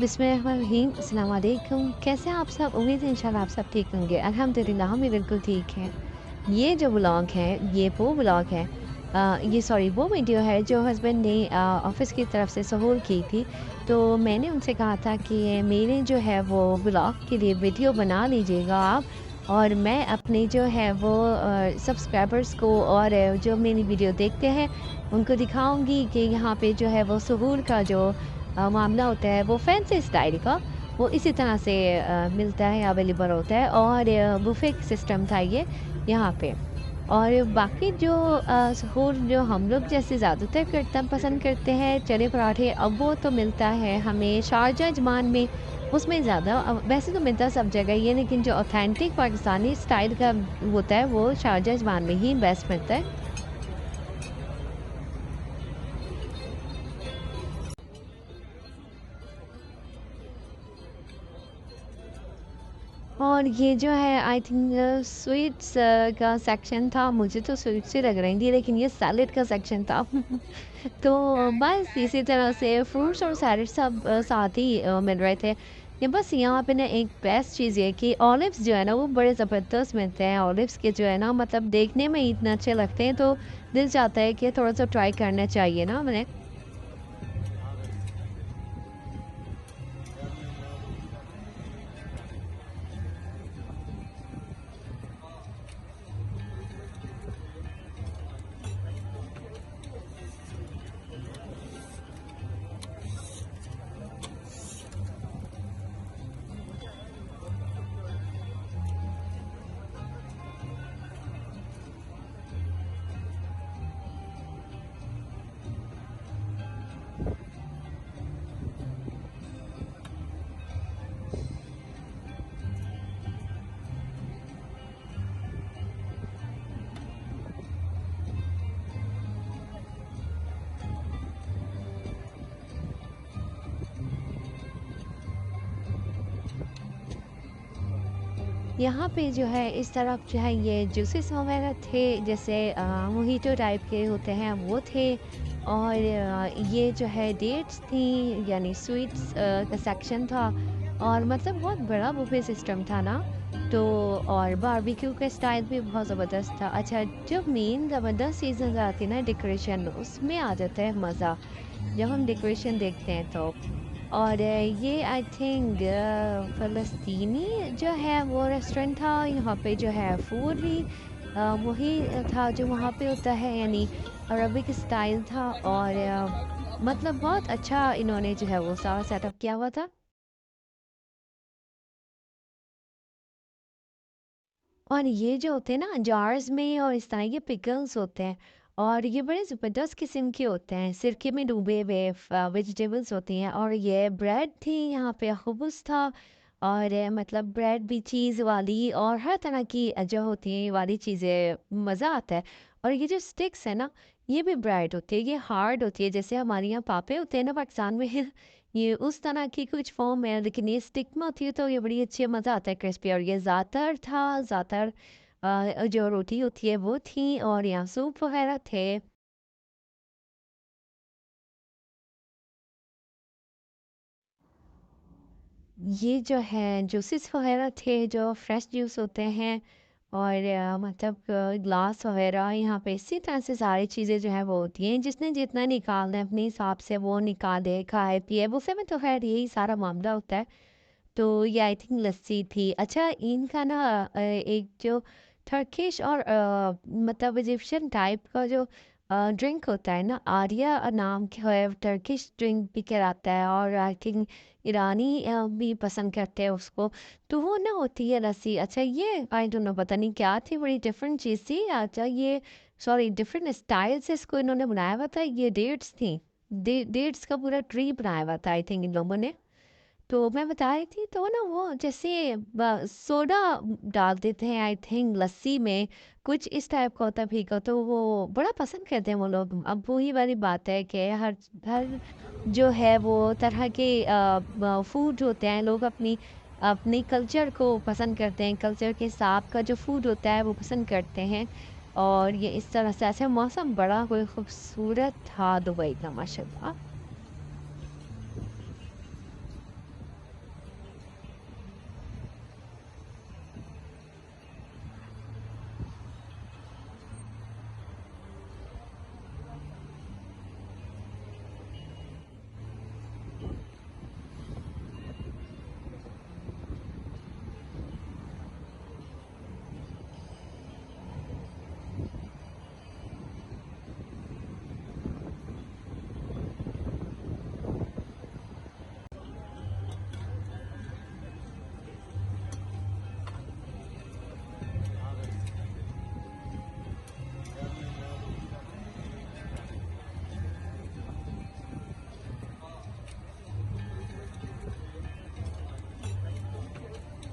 बिस्मिल्लाहिर्रहमानिर्रहीम, अस्सलाम वालेकुम। कैसे हैं आप सब? उम्मीद है इंशाल्लाह आप सब ठीक होंगे। अल्हम्दुलिल्लाह हम भी बिल्कुल ठीक हैं। ये जो व्लॉग है, ये वो व्लॉग है ये सॉरी वो वीडियो है जो हस्बैंड ने ऑफ़िस की तरफ से सहूल की थी। तो मैंने उनसे कहा था कि मेरे जो है वो व्लॉग के लिए वीडियो बना लीजिएगा आप, और मैं अपने जो है वो सब्सक्राइबर्स को और जो मेरी वीडियो देखते हैं, उनको दिखाऊँगी कि यहाँ पे जो है वो सहूल का जो मामला होता है वो फैंसी स्टाइल का, वो इसी तरह से मिलता है, अवेलेबल होता है, और बुफ़े सिस्टम था ये यहाँ पे। और बाकी जो सहूर जो हम लोग जैसे ज़्यादातर करना पसंद करते हैं, चने पराठे, अब वो तो मिलता है हमें शारजा अजमान में, उसमें ज़्यादा वैसे तो मिलता सब जगह ही है, लेकिन जो ऑथेंटिक पाकिस्तानी स्टाइल का होता है वो शारजा अजमान में ही बेस्ट मिलता है। और ये जो है आई थिंक स्वीट्स का सेक्शन था, मुझे तो स्वीट्स ही लग रही थी, लेकिन ये सैलेड का सेक्शन था। तो बस इसी तरह से फ्रूट्स और सैलेड सब साथ ही मिल रहे थे। ये बस यहाँ पे ना एक बेस्ट चीज़ ये कि ऑलिव्स जो है ना वो बड़े ज़बरदस्त मिलते हैं। ऑलिव्स के जो है ना मतलब देखने में ही इतना अच्छे लगते हैं, तो दिल चाहता है कि थोड़ा सा ट्राई करना चाहिए ना मैंने। यहाँ पे जो है इस तरफ जो है ये जूसेस वगैरह थे, जैसे मोहितो टाइप के होते हैं वो थे, और ये जो है डेट्स थी, यानी स्वीट्स का सेक्शन था, और मतलब बहुत बड़ा बुफे सिस्टम था ना। तो और बारबेक्यू का स्टाइल भी बहुत ज़बरदस्त था। अच्छा, जब मेन ज़बरदस्त चीज़ आती है ना डेकोरेशन, उसमें आ जाता है मज़ा जब हम डेकोरेशन देखते हैं तो। और ये आई थिंक फ़लस्तीनी जो है वो रेस्टोरेंट था, यहाँ पे जो है फूड भी वही था जो वहाँ पे होता है, यानी अरबिक स्टाइल था, और मतलब बहुत अच्छा इन्होंने जो है वो सारा सेटअप किया हुआ था। और ये जो होते हैं ना जार्स में, और इस तरह के पिकल्स होते हैं, और ये बड़े ज़बरदस्त किस्म के होते हैं, सिरके में डूबे हुए वेजिटेबल्स होती हैं, और ये ब्रेड थी यहाँ पे, खुबूस था, और मतलब ब्रेड भी चीज़ वाली और हर तरह की जो होती है वाली चीज़ें, मज़ा आता है। और ये जो स्टिक्स है ना, ये भी ब्रेड होती है, ये हार्ड होती है, जैसे हमारे यहाँ पापे होते हैं ना पाकिस्तान में। ये उस तरह की कुछ फ़ॉर्म है, लेकिन ये स्टिक में होती है, तो ये बड़ी अच्छी मज़ा आता है क्रिस्पी। और ये ज़्यादातर था, ज़्यादातर जो रोटी होती है वो थी, और यहाँ सूप वग़ैरह थे। ये जो है जूसेस वग़ैरह थे, जो फ्रेश जूस होते हैं, और मतलब ग्लास वग़ैरह यहाँ पे इसी तरह से सारी चीज़ें जो है वो होती हैं। जिसने जितना निकालना है अपने हिसाब से वो निकाले, खाए, पिए। बुफ़े में तो ख़ैर यही सारा मामला होता है। तो ये आई थिंक लस्सी थी। अच्छा, इनका ना एक जो टर्किश और मतलब इजिप्शियन टाइप का जो ड्रिंक होता है ना, आर्या नाम का है, टर्किश ड्रिंक भी कहलाता है, और आई थिंक ईरानी भी पसंद करते हैं उसको। तो वो ना होती है लस्सी। अच्छा, ये आई डोंट नो, पता नहीं क्या थी, बड़ी डिफरेंट चीज़ थी। अच्छा, ये सॉरी डिफरेंट स्टाइल से इसको इन्होंने बनाया हुआ था। ये डेट्स थी, डेट्स का पूरा ट्री बनाया हुआ था आई थिंक इन लोगों ने। तो मैं बता रही थी, तो ना वो जैसे सोडा डाल देते हैं आई थिंक लस्सी में, कुछ इस टाइप का होता है फीका, तो वो बड़ा पसंद करते हैं वो लोग। अब वही वाली बात है कि हर हर जो है वो तरह के फूड होते हैं, लोग अपनी अपनी कल्चर को पसंद करते हैं, कल्चर के हिसाब का जो फूड होता है वो पसंद करते हैं। और ये इस तरह से ऐसे मौसम बड़ा कोई खूबसूरत था दुबई का, माशाल्लाह।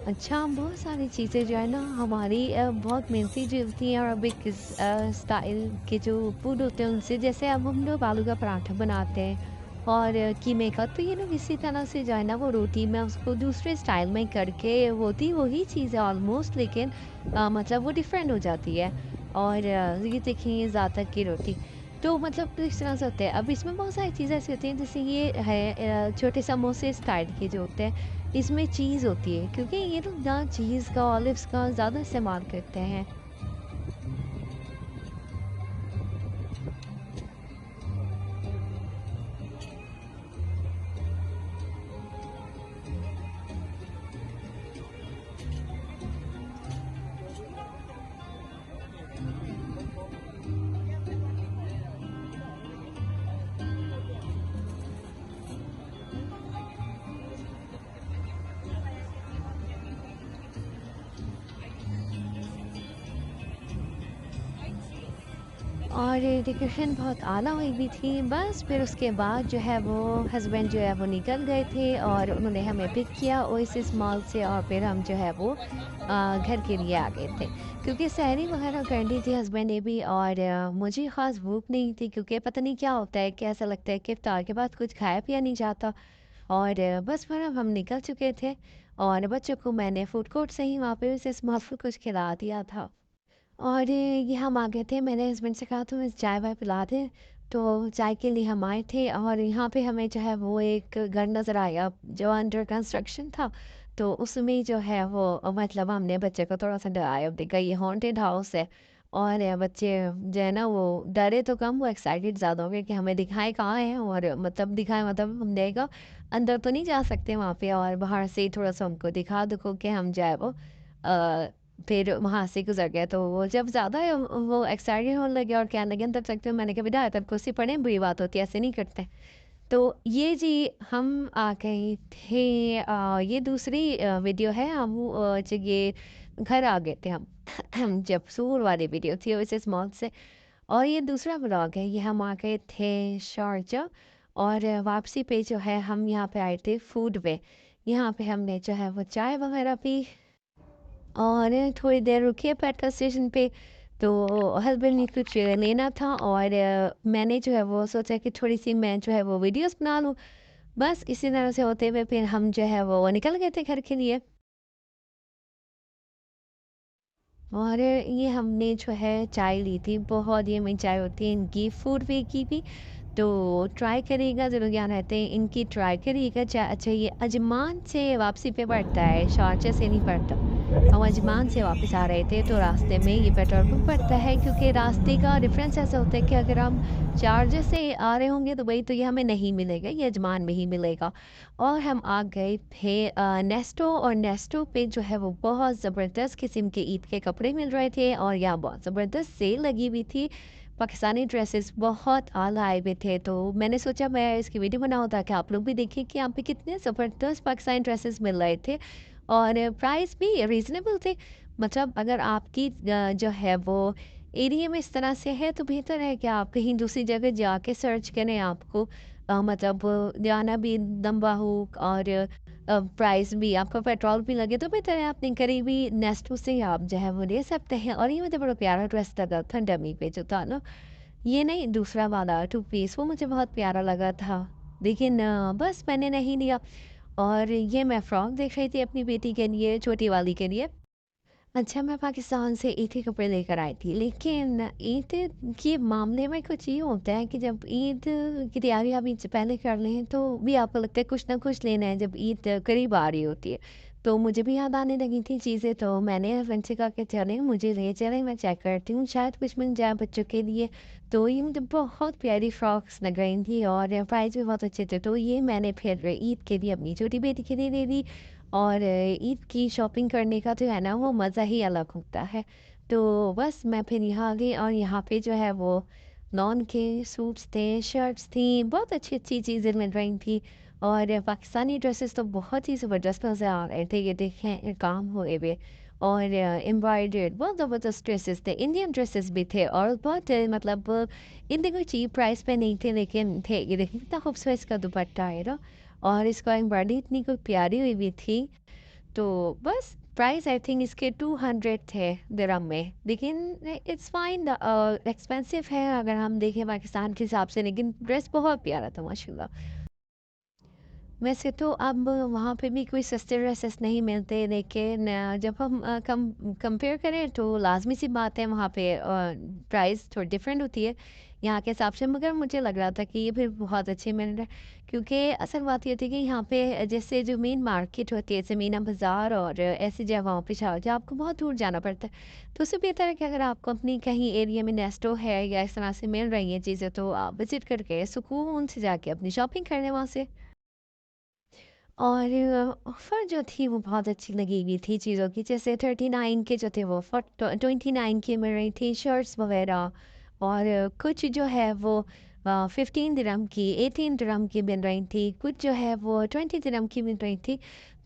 अच्छा, बहुत सारी चीज़ें जो है ना हमारी बहुत मिलती जुलती हैं अरबिक स्टाइल के जो फूड होते हैं उनसे। जैसे अब हम लोग आलू का पराठा बनाते हैं और कीमे का, तो ये लोग इसी तरह से जो है ना वो रोटी में उसको दूसरे स्टाइल में करके होती वही चीज़ है ऑलमोस्ट, लेकिन मतलब वो डिफरेंट हो जाती है। और ये देखिए ज़्यादातर की रोटी तो मतलब तो इस तरह से होते हैं। अब इसमें बहुत सारी चीज़ें ऐसी होती हैं, जैसे ये है छोटे समोसे स्टाइल के जो होते हैं, इसमें चीज़ होती है, क्योंकि ये लोग ना चीज़ का, ऑलिव्स का ज़्यादा इस्तेमाल करते हैं। और डेकोरेशन बहुत आला हुई भी थी। बस फिर उसके बाद जो है वो हस्बैंड जो है वो निकल गए थे और उन्होंने हमें पिक किया ओएसिस मॉल से, और फिर हम जो है वो घर के लिए आ गए थे, क्योंकि सहरी वगैरह कर ली थी हस्बैंड ने भी। और मुझे ख़ास भूख नहीं थी, क्योंकि पता नहीं क्या होता है कि ऐसा लगता है कि इफ्तार के बाद कुछ खाया पिया नहीं जाता। और बस फिर अब हम निकल चुके थे और बच्चों को मैंने फूड कोर्ट से ही वहाँ पे ओएसिस मॉल से कुछ खिला दिया था। और ये हम आ गए थे, मैंने हस्बैंड से कहा तुम्हें चाय वाय पिला दें, तो चाय के लिए हम आए थे। और यहाँ पे हमें जो है वो एक घर नज़र आया जो अंडर कंस्ट्रक्शन था। तो उसमें जो है वो मतलब हमने बच्चे को थोड़ा सा डराया, अब देखा ये हॉन्टेड हाउस है। और बच्चे जो है ना वो डरे तो कम, वो एक्साइटेड ज़्यादा हो गए कि हमें दिखाए कहाँ है, और मतलब दिखाए मतलब हमने कहा अंदर तो नहीं जा सकते वहाँ पे, और बाहर से ही थोड़ा सा हमको दिखा दो कि हम जो है वो फिर वहाँ से गुज़र गए। तो वो जब ज़्यादा वो एक्साइटेड होने लगे और कहने लगे अंदर चलते हो, मैंने कहा बेटा तब कुर्सी पड़े, बुरी बात होती है, ऐसे नहीं करते। तो ये जी हम आ गए थे। ये दूसरी वीडियो है, हम जब ये घर आ गए थे हम जब सूर वाली वीडियो थी वैसे मॉल से। और ये दूसरा व्लॉग है, ये हम आ गए थे शारजा। और वापसी पे जो है हम यहाँ पे आए थे फूड वे। यहाँ पे हमने जो है वो चाय वगैरह पी और थोड़ी देर रुके पेट्रोल स्टेशन पे। तो हस्बैंड ने कुछ लेना था और मैंने जो है वो सोचा कि थोड़ी सी मैं जो है वो वीडियोस बना लूँ। बस इसी तरह से होते हुए फिर हम जो है वो निकल गए थे घर के लिए। और ये हमने जो है चाय ली थी, बहुत यम्मी चाय होती है इनकी फूड वे की भी। तो ट्राई करिएगा ज़रूर, यहाँ रहते हैं इनकी ट्राई करिएगा चाय। अच्छा, ये अजमान से वापसी पे पड़ता है, शारजा से नहीं पड़ता। हम अजमान से वापस आ रहे थे तो रास्ते में ये पेट्रोल पंप पड़ता है, क्योंकि रास्ते का डिफरेंस ऐसा होता है कि अगर हम शारजा से आ रहे होंगे दुबई तो ये हमें नहीं मिलेगा, ये अजमान में ही मिलेगा। और हम आ गए थे नेस्टो, और नेस्टो पे जो है वो बहुत ज़बरदस्त किस्म के ईद के कपड़े मिल रहे थे, और यहाँ बहुत ज़बरदस्त सेल लगी हुई थी। पाकिस्तानी ड्रेसेस बहुत आला आए हुए थे, तो मैंने सोचा मैं इसकी वीडियो बनाऊँ ताकि आप लोग भी देखें कि यहाँ पे कितने ज़बरदस्त पाकिस्तानी ड्रेसेस मिल रहे थे। और प्राइस भी रीज़नेबल थे। मतलब अगर आपकी जो है वो एरिया में इस तरह से है तो बेहतर है कि आप कहीं दूसरी जगह जाके सर्च करें। आपको मतलब जाना भी लंबा हो और प्राइस भी आपका पेट्रोल भी लगे, तो बेहतर है अपने करीबी नेस्टो से आप जो है वो ले सकते हैं। और ये मुझे बड़ा प्यारा ड्रेस लगा था, डमी पे जो था ना, ये नहीं दूसरा वाला टू पीस, वो मुझे बहुत प्यारा लगा था। लेकिन बस मैंने नहीं लिया। और ये मैं फ्रॉक देख रही थी अपनी बेटी के लिए, छोटी वाली के लिए। अच्छा, मैं पाकिस्तान से ईद के कपड़े लेकर आई थी, लेकिन ईद के मामले में कुछ ये होता है कि जब ईद की तैयारी आप ईद से पहले कर लें तो भी आपको लगता है कुछ ना कुछ लेना है जब ईद करीब आ रही होती है। तो मुझे भी याद आने लगी थी चीज़ें, तो मैंने हस्बैंड से कहा कि चलें मुझे ले चलें, मैं चेक करती हूँ शायद कुछ मिल जाए बच्चों के लिए। तो ये मुझे बहुत प्यारी फ्रॉक्स लग रही थी और प्राइस भी बहुत अच्छे थे, तो ये मैंने फिर ईद के लिए अपनी छोटी बेटी के लिए ले ली। और ईद की शॉपिंग करने का जो है ना वो मज़ा ही अलग होता है। तो बस मैं फिर यहाँ आ गई और यहाँ पे जो है वो लॉन के सूट्स थे, शर्ट्स थी, बहुत अच्छी-अच्छी चीज़ें मिल रही थी। और पाकिस्तानी ड्रेसेस तो बहुत ही ज़बरदस्त नज़र आ रहे थे, ये देखें काम हुए हुए और एम्ब्रॉयडर्ड बहुत ज़बरदस्त ड्रेसेस थे, इंडियन ड्रेसेस भी थे और बहुत मतलब इतने कोई चीप प्राइस पे नहीं थे, लेकिन थे। ये देखिए कितना खूबसूरत इसका दुपट्टा है ना, और इसका एम्ब्रॉयडरी इतनी कोई प्यारी हुई भी थी। तो बस प्राइस आई थिंक इसके 200 थे दिरहम में, लेकिन इट्स फाइन, एक्सपेंसिव है अगर हम देखें पाकिस्तान के हिसाब से, लेकिन ड्रेस बहुत प्यारा था माशाल्लाह। वैसे तो अब वहाँ पे भी कोई सस्ते ड्रेसेस नहीं मिलते, लेकिन जब हम कंपेयर करें तो लाजमी सी बात है वहाँ पे प्राइस थोड़ी डिफरेंट होती है यहाँ के हिसाब से। मगर मुझे लग रहा था कि ये फिर बहुत अच्छे मिल रहे हैं, क्योंकि असल बात ये थी कि यहाँ पे जैसे जो मेन मार्केट होती है जैसे मीना बाज़ार और ऐसी जगहों पे शारजा, आपको बहुत दूर जाना पड़ता है। तो उससे बेहतर है कि अगर आपको अपनी कहीं एरिया में नेस्टो है या इस तरह से मिल रही हैं चीज़ें, तो आप विज़िट करके सुकून से जाके अपनी शॉपिंग कर लें वहाँ से। और ऑफ़र जो थी वो बहुत अच्छी लगी हुई थी चीज़ों की, जैसे 39 के जो थे वो 29 की मिल रही थी शर्ट्स वग़ैरह, और कुछ जो है वो 15 दिरहम की, 18 दिरहम की मिल रही थी, कुछ जो है वो 20 दिरहम की मिल रही थी।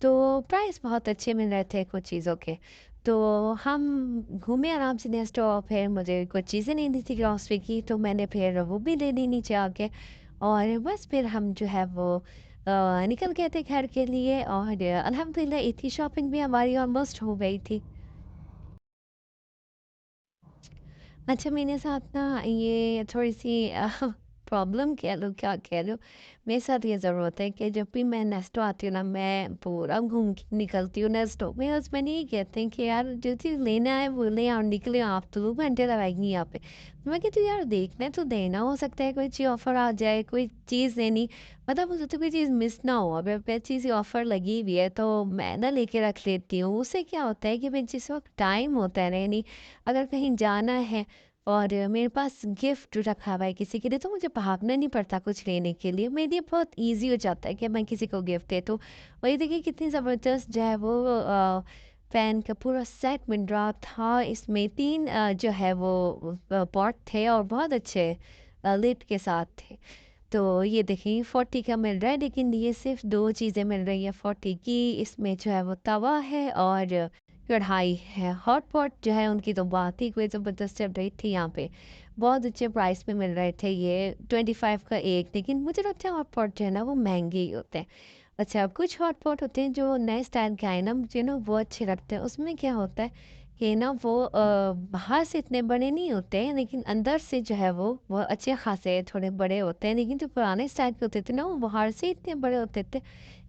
तो प्राइस बहुत अच्छे मिल रहे थे कुछ चीज़ों के। तो हम घूमे आराम से नेक्स्ट, और फिर मुझे कुछ चीज़ें लेनी थी ग्रॉसरी की, तो मैंने फिर वो भी ले ली नीचे आके, और बस फिर हम जो है वो निकल गए थे घर के लिए, और अल्हम्दुलिल्लाह इतनी शॉपिंग भी हमारी ऑलमोस्ट हो गई थी। अच्छा, मेरे साथ ना ये थोड़ी-सी प्रॉब्लम कह लो, क्या कह लो, मेरे साथ ये ज़रूर होता है कि जब भी मैं नेस्टो आती हूँ ना, मैं पूरा घूम के निकलती हूँ नेस्टो। मेरे हस्बैंड यही कहते हैं कि यार जो चीज़ लेना है वो ले और निकले, आप तो 2 घंटे लगाएँगी यहाँ पे। मैं कहती हूँ यार देखने तो देना, हो सकता है कोई चीज़ ऑफ़र आ जाए, कोई चीज़ लेनी, मतलब मुझे तो कोई चीज़ मिस ना हो। अगर कोई चीज़ ऑफ़र लगी हुई है तो मैं ना लेके रख लेती हूँ। उससे क्या होता है कि भाई जिस वक़्त टाइम होता है ना, यानी अगर कहीं जाना है और मेरे पास गिफ्ट रखा हुआ है किसी के लिए, तो मुझे भागना नहीं पड़ता कुछ लेने के लिए। मेरे लिए बहुत ईज़ी हो जाता है कि मैं किसी को गिफ्ट दे दूँ। वही देखिए कितनी ज़बरदस्त जो है वो पेन का पूरा सेट मिल रहा था। इसमें 3 जो है वो पॉट थे और बहुत अच्छे लिड के साथ थे। तो ये देखिए 40 का मिल रहा है, लेकिन ये सिर्फ़ 2 चीज़ें मिल रही हैं 40 की। इसमें जो है वो तवा है और कढ़ाई है। हॉट पॉट जो है उनकी तो बात ही कोई ज़बरदस्त चल रही थी यहाँ पे। बहुत अच्छे प्राइस पे मिल रहे थे ये, 25 का 1, लेकिन मुझे लगता है हॉट पॉट जो है ना वो महँगे ही होते हैं। अच्छा, कुछ हॉट पॉट होते हैं जो नए स्टाइल के आए ना, मुझे ना वो अच्छे लगते हैं। उसमें क्या होता है कि ना वो बाहर से इतने बड़े नहीं होते हैं, लेकिन अंदर से जो है वो अच्छे खासे थोड़े बड़े होते हैं। लेकिन जो पुराने स्टाइल के होते थे ना, वो बाहर से इतने बड़े होते थे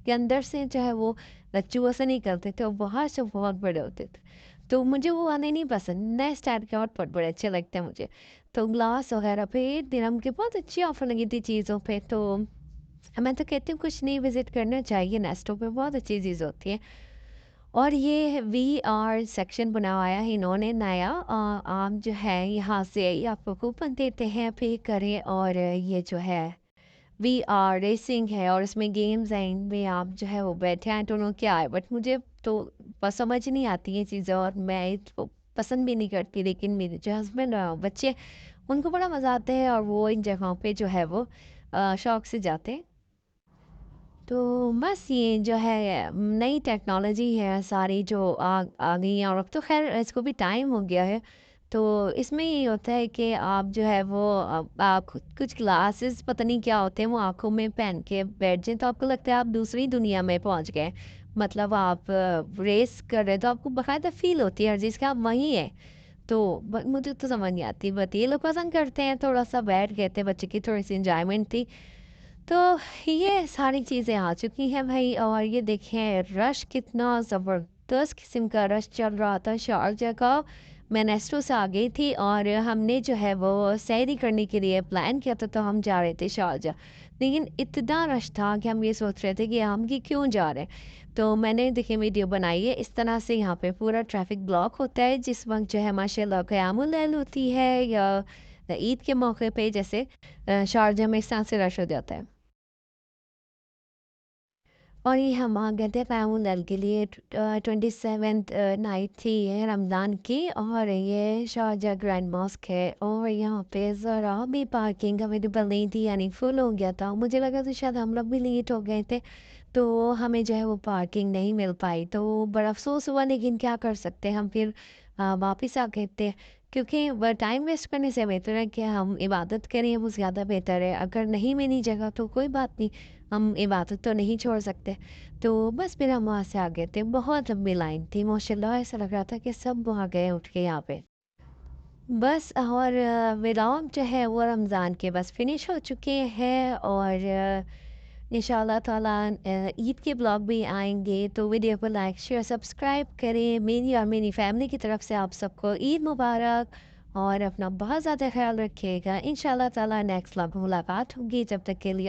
कि अंदर से जो है वो लच्चू ऐसा नहीं करते थे, और बाहर से बहुत बड़े होते थे। तो मुझे वो वाले नहीं पसंद, नए स्टाइल के हॉट पॉट बड़े अच्छे लगते हैं मुझे। तो ग्लास वगैरह पे दिरहम की बहुत अच्छी ऑफर लगी थी चीज़ों पे, तो मैं तो कहती हूँ कुछ नहीं, विज़िट करना चाहिए नेस्टो पे, बहुत अच्छी चीज़ होती है। और ये वीआर सेक्शन बनाया है इन्होंने नया, आप जो है यहाँ से ये आपको कूपन देते हैं, पे करें, और ये जो है वीआर रेसिंग है और इसमें गेम्स हैं, इनमें आप जो है वो बैठे हैं, दोनों क्या है, बट मुझे तो समझ नहीं आती ये चीज़ें, और मैं इसको पसंद भी नहीं करती, लेकिन मेरे जो हस्बैंड बच्चे, उनको बड़ा मज़ा आता है, और वो इन जगहों पे जो है वो शौक से जाते हैं। तो बस ये जो है नई टेक्नोलॉजी है सारी जो आ गई हैं, और अब तो ख़ैर इसको भी टाइम हो गया है। तो इसमें ये होता है कि आप जो है वो कुछ ग्लासेस पता नहीं क्या होते हैं, वो आँखों में पहन के बैठ जाएँ, तो आपको लगता है आप दूसरी दुनिया में पहुँच गए। मतलब आप रेस कर रहे हैं तो आपको बाकायदा फ़ील होती है हर चीज़ कि आप वहीं हैं। तो ब मुझे तो समझ नहीं आती, बट ये लोग पसंद करते हैं, थोड़ा-सा बैठ गए थे, बच्चे की थोड़ी-सी एन्जॉयमेंट थी। तो ये सारी चीज़ें आ चुकी हैं भाई, और ये देखें रश कितना ज़बरदस्त किस्म का रश चल रहा था शारजा का। मैं नेस्टो से आ गई थी, और हमने जो है वो सैरी करने के लिए प्लान किया था, तो हम जा रहे थे शारजा, लेकिन इतना रश था कि हम ये सोच रहे थे कि हम कि क्यों जा रहे हैं। तो मैंने देखिए वीडियो बनाई है, इस तरह से यहाँ पे पूरा ट्रैफिक ब्लॉक होता है जिस वक्त जो है माशाल्लाह क़यामुल लैल होती है, या ईद के मौके पे, जैसे शारजा में इस तरह से रश हो जाता है। और ये हम आ गए थे क़यामुल के लिए, 27th नाइट थी ये रमज़ान की, और ये शारजा ग्रैंड मॉस्क है, और यहाँ पे ज़रा भी पार्किंग अवेलेबल नहीं थी, यानी फुल हो गया था। मुझे लगा तो शायद हम लोग भी लेट हो गए थे, तो हमें जो है वो पार्किंग नहीं मिल पाई, तो बड़ा अफ़सोस हुआ, लेकिन क्या कर सकते हैं, हम फिर वापस आ गए थे, क्योंकि व टाइम वेस्ट करने से बेहतर है कि हम इबादत करें, वो ज़्यादा बेहतर है। अगर नहीं मिली जगह तो कोई बात नहीं, हम इबादत तो नहीं छोड़ सकते। तो बस फिर हम वहाँ से आ गए थे, बहुत लंबी लाइन थी माशाल्लाह, ऐसा लग रहा था कि सब वहाँ गए उठ के यहाँ पे। बस और व्लॉग जो है वो रमज़ान के बस फिनिश हो चुके हैं और इंशाल्लाह ताला ईद के ब्लॉग भी आएँगे, तो वीडियो को लाइक, शेयर, सब्सक्राइब करें। मेरी और मेरी फैमिली की तरफ से आप सबको ईद मुबारक और अपना बहुत ज़्यादा ख़्याल रखिएगा। इंशाल्लाह ताला नेक्स्ट व्लॉग में मुलाकात होगी, जब तक के लिए